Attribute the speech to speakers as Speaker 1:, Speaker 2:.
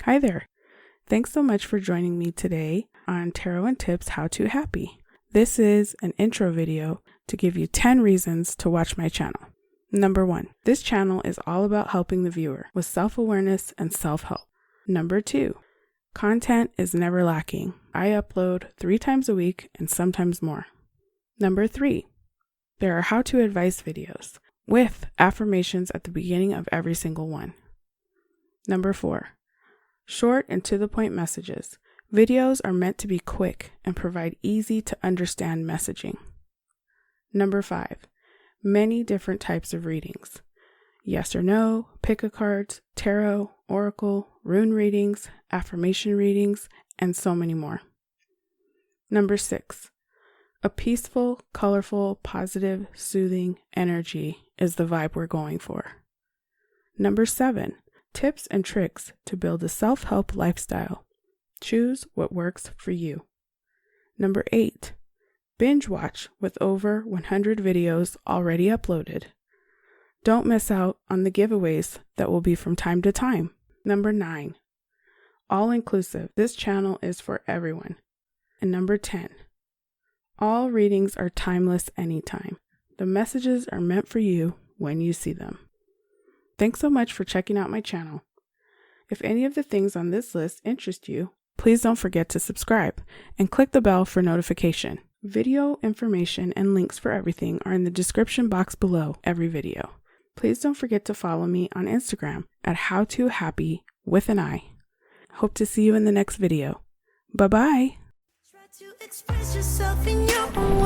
Speaker 1: Hi there. Thanks so much for joining me today on Tarot and Tips How to Happy. This is an intro video to give you 10 reasons to watch my channel. Number 1, this channel is all about helping the viewer with self-awareness and self-help. Number 2, content is never lacking. I upload 3 times a week and sometimes more. Number 3, there are how-to advice videos with affirmations at the beginning of every single one. Number 4, short and to-the-point messages. Videos are meant to be quick and provide easy to understand messaging. Number 5, many different types of readings. Yes or no, pick a cards, tarot, oracle, rune readings, affirmation readings, and so many more. Number 6, a peaceful, colorful, positive, soothing energy is the vibe we're going for. Number 7, tips and tricks to build a self-help lifestyle. Choose what works for you. Number 8, binge watch with over 100 videos already uploaded. Don't miss out on the giveaways that will be from time to time. Number 9, all inclusive. This channel is for everyone. And number 10, all readings are timeless anytime. The messages are meant for you when you see them. Thanks so much for checking out my channel. If any of the things on this list interest you, please don't forget to subscribe and click the bell for notification. Video information and links for everything are in the description box below every video. Please don't forget to follow me on Instagram at HowToHappy with an I. Hope to see you in the next video. Bye-bye.
Speaker 2: Try to express yourself in your own